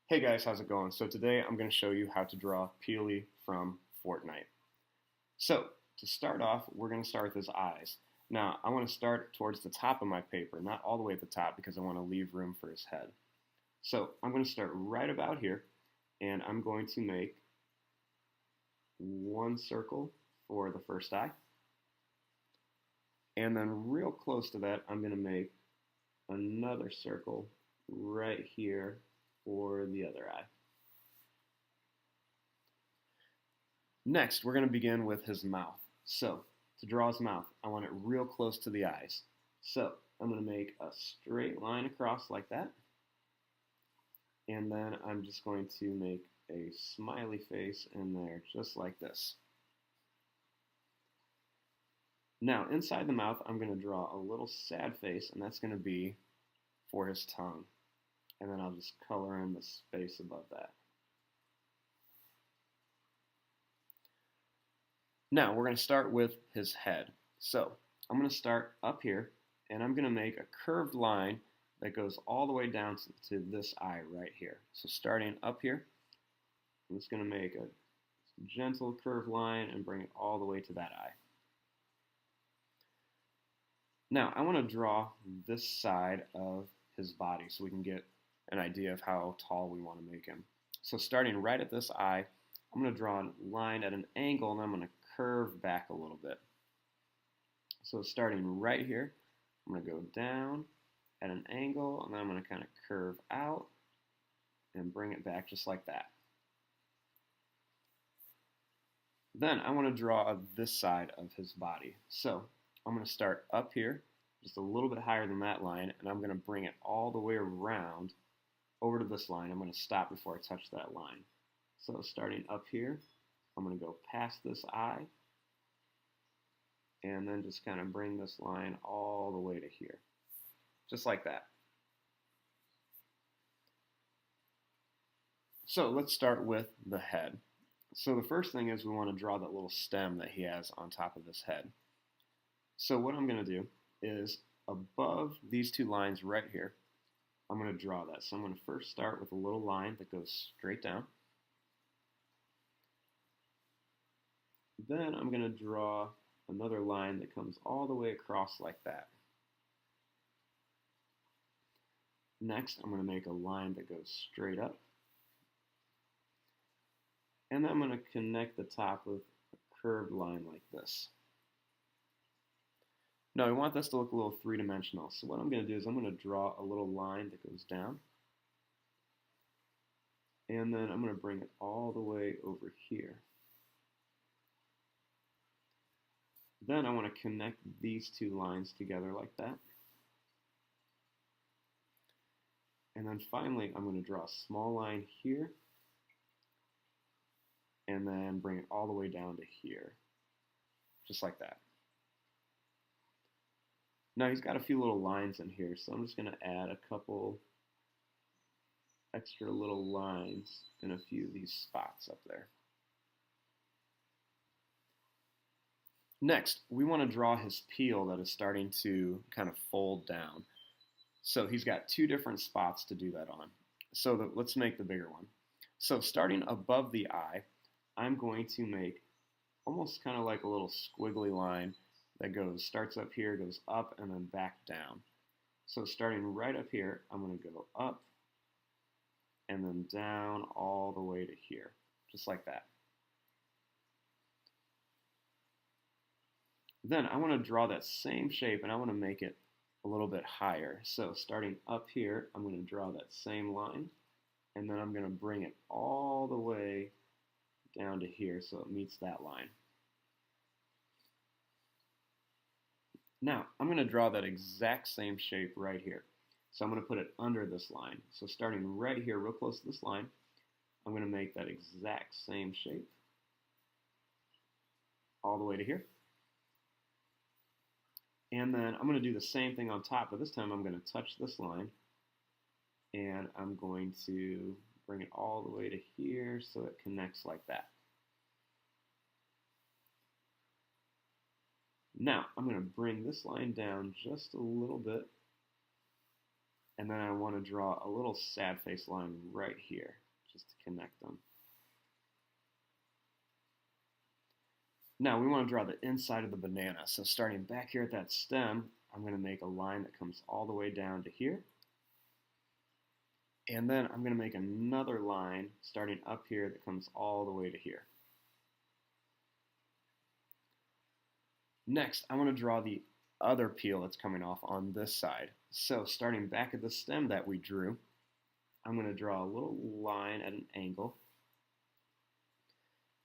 Hey guys, how's it going? So today I'm going to show you how to draw Peely from FortNite. So to start off, we're going to start with his eyes. Now I want to start towards the top of my paper, not all the way at the top because I want to leave room for his head. So I'm going to start right about here and I'm going to make one circle for the first eye. And then real close to that, I'm going to make another circle right here for the other eye. Next, we're going to begin with his mouth. So, to draw his mouth, I want it real close to the eyes. So, I'm going to make a straight line across like that. And then I'm just going to make a smiley face in there, just like this. Now, inside the mouth, I'm going to draw a little sad face, and that's going to be for his tongue. And then I'll just color in the space above that. Now we're going to start with his head. So I'm going to start up here and I'm going to make a curved line that goes all the way down to this eye right here. So starting up here, I'm just going to make a gentle curved line and bring it all the way to that eye. Now I want to draw this side of his body so we can get an idea of how tall we want to make him. So starting right at this eye, I'm going to draw a line at an angle and I'm going to curve back a little bit. So starting right here, I'm going to go down at an angle and then I'm going to kind of curve out and bring it back just like that. Then I want to draw this side of his body. So I'm going to start up here, just a little bit higher than that line, and I'm going to bring it all the way around over to this line. I'm going to stop before I touch that line. So starting up here, I'm going to go past this eye and then just kind of bring this line all the way to here, just like that. So let's start with the head. So the first thing is we want to draw that little stem that he has on top of his head. So what I'm going to do is above these two lines right here, I'm going to draw that. So I'm going to first start with a little line that goes straight down. Then I'm going to draw another line that comes all the way across like that. Next, I'm going to make a line that goes straight up. And then I'm going to connect the top with a curved line like this. Now I want this to look a little three-dimensional. So what I'm going to do is I'm going to draw a little line that goes down. And then I'm going to bring it all the way over here. Then I want to connect these two lines together like that. And then finally I'm going to draw a small line here. And then bring it all the way down to here. Just like that. Now he's got a few little lines in here, so I'm just going to add a couple extra little lines in a few of these spots up there. Next, we want to draw his peel that is starting to kind of fold down. So he's got two different spots to do that on. So let's make the bigger one. So starting above the eye, I'm going to make almost kind of like a little squiggly line that starts up here, goes up, and then back down. So starting right up here, I'm going to go up and then down all the way to here, just like that. Then I want to draw that same shape and I want to make it a little bit higher. So starting up here, I'm going to draw that same line and then I'm going to bring it all the way down to here so it meets that line. Now, I'm going to draw that exact same shape right here. So I'm going to put it under this line. So starting right here, real close to this line, I'm going to make that exact same shape all the way to here. And then I'm going to do the same thing on top, but this time I'm going to touch this line and I'm going to bring it all the way to here so it connects like that. Now I'm going to bring this line down just a little bit And then I want to draw a little sad face line right here, just to connect them. Now we want to draw the inside of the banana. So starting back here at that stem, I'm going to make a line that comes all the way down to here. And then I'm going to make another line starting up here that comes all the way to here. Next, I want to draw the other peel that's coming off on this side. So starting back at the stem that we drew, I'm going to draw a little line at an angle.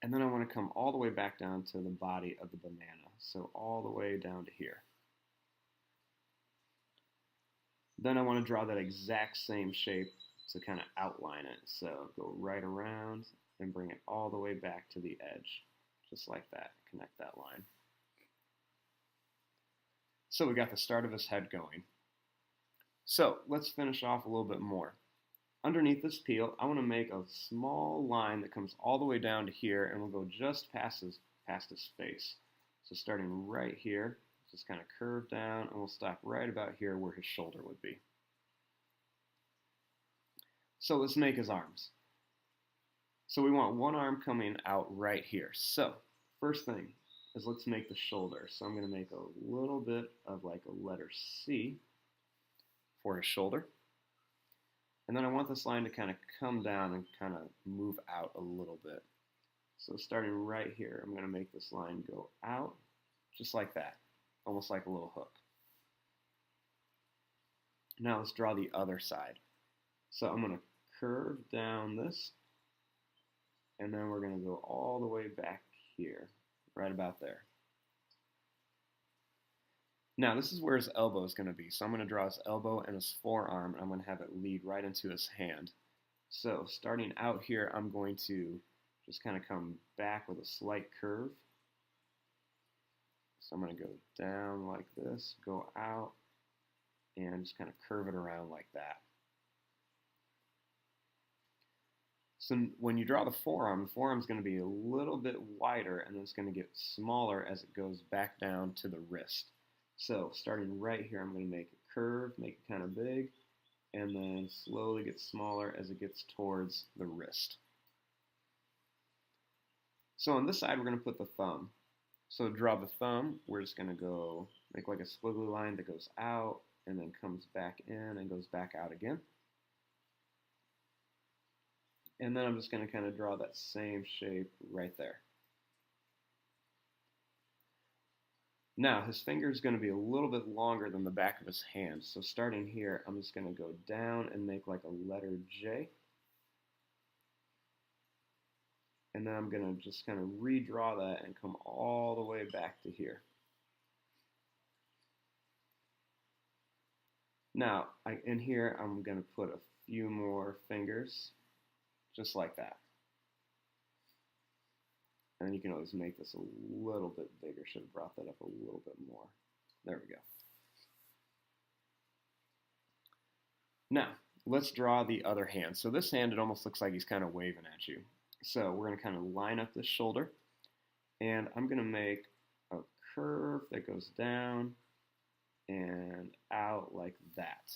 And then I want to come all the way back down to the body of the banana. So all the way down to here. Then I want to draw that exact same shape to kind of outline it. So go right around and bring it all the way back to the edge. Just like that. Connect that line. So we got the start of his head going. So let's finish off a little bit more. Underneath this peel, I want to make a small line that comes all the way down to here and will go just past his face. So starting right here, just kind of curve down, and we'll stop right about here where his shoulder would be. So let's make his arms. So we want one arm coming out right here. So first thing is let's make the shoulder. So I'm going to make a little bit of like a letter C for his shoulder. And then I want this line to kind of come down and kind of move out a little bit. So starting right here, I'm going to make this line go out just like that, almost like a little hook. Now let's draw the other side. So I'm going to curve down this, and then we're going to go all the way back here, right about there. Now this is where his elbow is going to be. So I'm going to draw his elbow and his forearm, and I'm going to have it lead right into his hand. So starting out here, I'm going to just kind of come back with a slight curve. So I'm going to go down like this, go out, and just kind of curve it around like that. So when you draw the forearm is going to be a little bit wider, and then it's going to get smaller as it goes back down to the wrist. So starting right here, I'm going to make a curve, make it kind of big, and then slowly get smaller as it gets towards the wrist. So on this side, we're going to put the thumb. So to draw the thumb, we're just going to go make like a squiggly line that goes out and then comes back in and goes back out again. And then I'm just going to kind of draw that same shape right there. Now, his finger is going to be a little bit longer than the back of his hand. So starting here, I'm just going to go down and make like a letter J. And then I'm going to just kind of redraw that and come all the way back to here. Now, in here, I'm going to put a few more fingers, just like that. And you can always make this a little bit bigger. Should have brought that up a little bit more. There we go. Now, let's draw the other hand. So this hand, it almost looks like he's kind of waving at you. So we're going to kind of line up this shoulder. And I'm going to make a curve that goes down and out like that.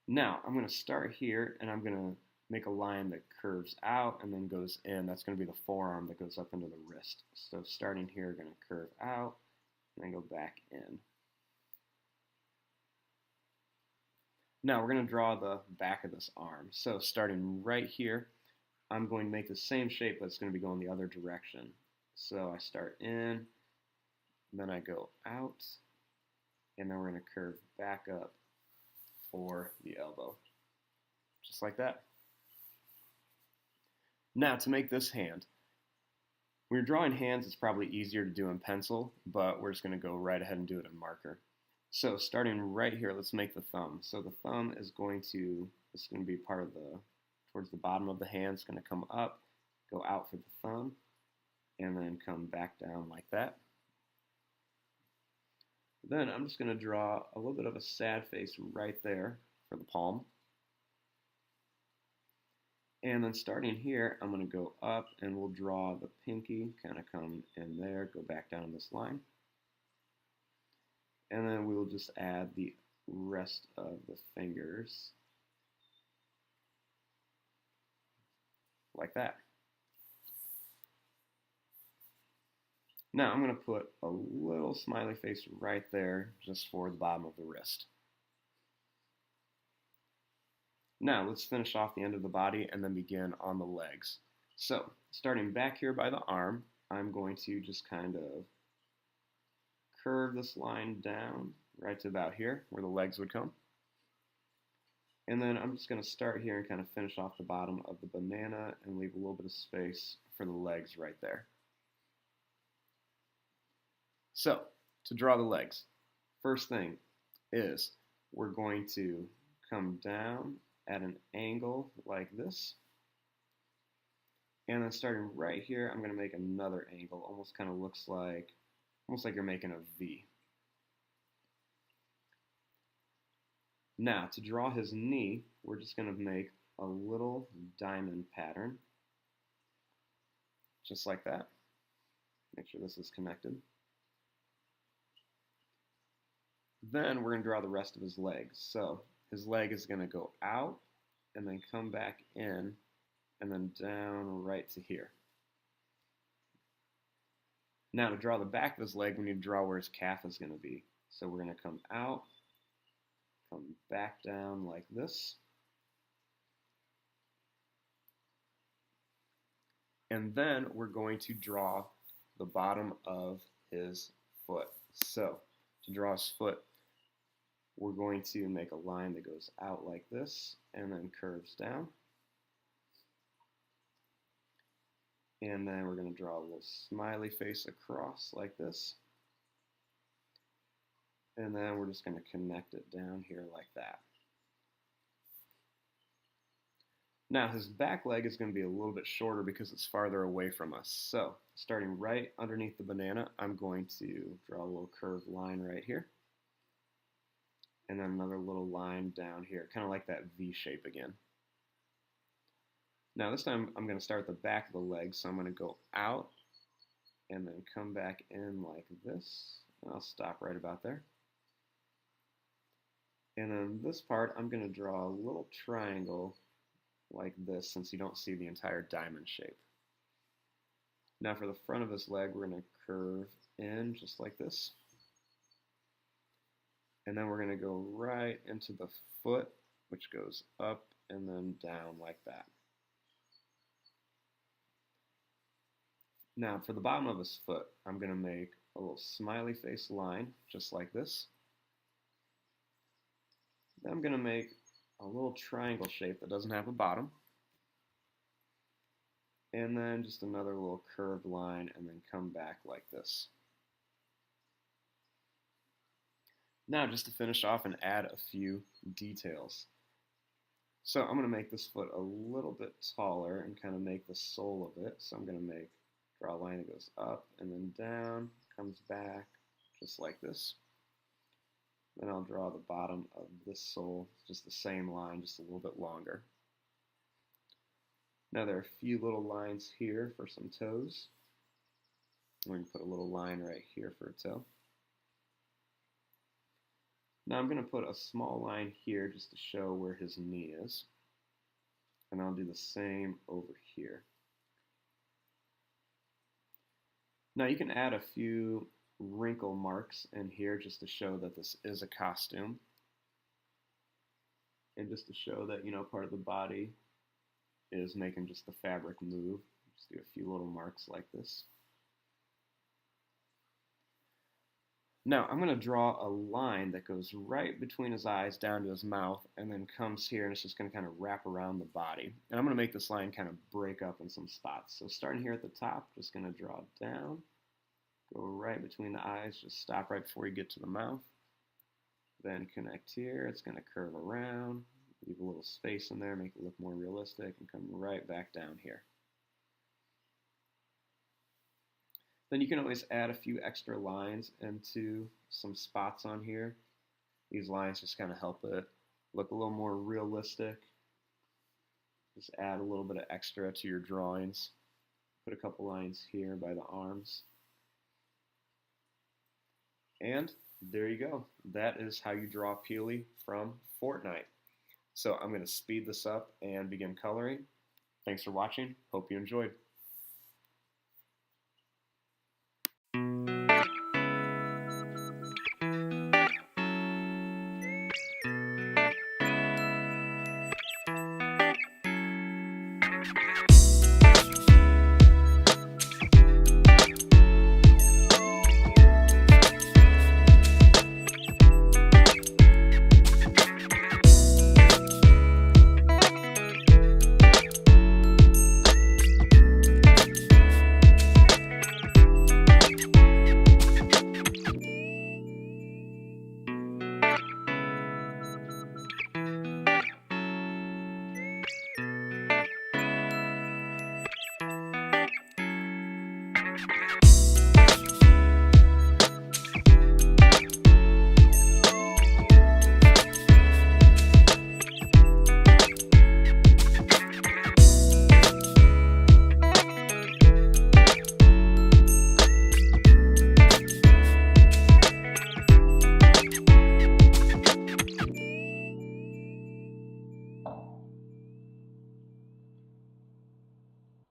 Now, I'm going to start here, and I'm going to make a line that curves out and then goes in. That's going to be the forearm that goes up into the wrist. So starting here, going to curve out and then go back in. Now we're going to draw the back of this arm. So starting right here, I'm going to make the same shape, but it's going to be going the other direction. So I start in, then I go out, and then we're going to curve back up for the elbow. Just like that. Now, to make this hand, when you're drawing hands, it's probably easier to do in pencil, but we're just going to go right ahead and do it in marker. So starting right here, let's make the thumb. So the thumb is going to be part of towards the bottom of the hand. It's going to come up, go out for the thumb, and then come back down like that. Then I'm just going to draw a little bit of a sad face right there for the palm. And then starting here, I'm going to go up and we'll draw the pinky, kind of come in there, go back down this line. And then we will just add the rest of the fingers like that. Now I'm going to put a little smiley face right there just for the bottom of the wrist. Now let's finish off the end of the body and then begin on the legs. So starting back here by the arm, I'm going to just kind of curve this line down right to about here where the legs would come. And then I'm just going to start here and kind of finish off the bottom of the banana and leave a little bit of space for the legs right there. So, to draw the legs, first thing is we're going to come down at an angle like this. And then starting right here, I'm going to make another angle, almost kind of looks like, almost like you're making a V. Now, to draw his knee, we're just going to make a little diamond pattern, just like that. Make sure this is connected. Then we're going to draw the rest of his legs. So his leg is going to go out and then come back in and then down right to here. Now to draw the back of his leg, we need to draw where his calf is going to be. So we're going to come out, come back down like this. And then we're going to draw the bottom of his foot. So to draw his foot, we're going to make a line that goes out like this and then curves down. And then we're going to draw a little smiley face across like this. And then we're just going to connect it down here like that. Now his back leg is going to be a little bit shorter because it's farther away from us. So starting right underneath the banana, I'm going to draw a little curved line right here. And then another little line down here, kind of like that V shape again. Now this time I'm going to start at the back of the leg, so I'm going to go out and then come back in like this. And I'll stop right about there. And then this part, I'm going to draw a little triangle like this, since you don't see the entire diamond shape. Now for the front of his leg, we're going to curve in just like this. And then we're going to go right into the foot, which goes up and then down like that. Now for the bottom of his foot, I'm going to make a little smiley face line, just like this. Then I'm going to make a little triangle shape that doesn't have a bottom. And then just another little curved line and then come back like this. Now just to finish off and add a few details. So I'm going to make this foot a little bit taller and kind of make the sole of it. So I'm going to draw a line that goes up and then down, comes back just like this. Then I'll draw the bottom of this sole, just the same line, just a little bit longer. Now there are a few little lines here for some toes. We're going to put a little line right here for a toe. Now I'm going to put a small line here just to show where his knee is. And I'll do the same over here. Now you can add a few wrinkle marks in here just to show that this is a costume. And just to show that, part of the body is making just the fabric move. Just do a few little marks like this. Now I'm going to draw a line that goes right between his eyes down to his mouth and then comes here, and it's just going to kind of wrap around the body. And I'm going to make this line kind of break up in some spots. So starting here at the top, just going to draw down, go right between the eyes, just stop right before you get to the mouth. Then connect here, it's going to curve around, leave a little space in there, make it look more realistic, and come right back down here. Then you can always add a few extra lines into some spots on here. These lines just kind of help it look a little more realistic. Just add a little bit of extra to your drawings. Put a couple lines here by the arms. And There you go. That is how you draw Peely from FortNite. So I'm going to speed this up and begin coloring. Thanks for watching. Hope you enjoyed.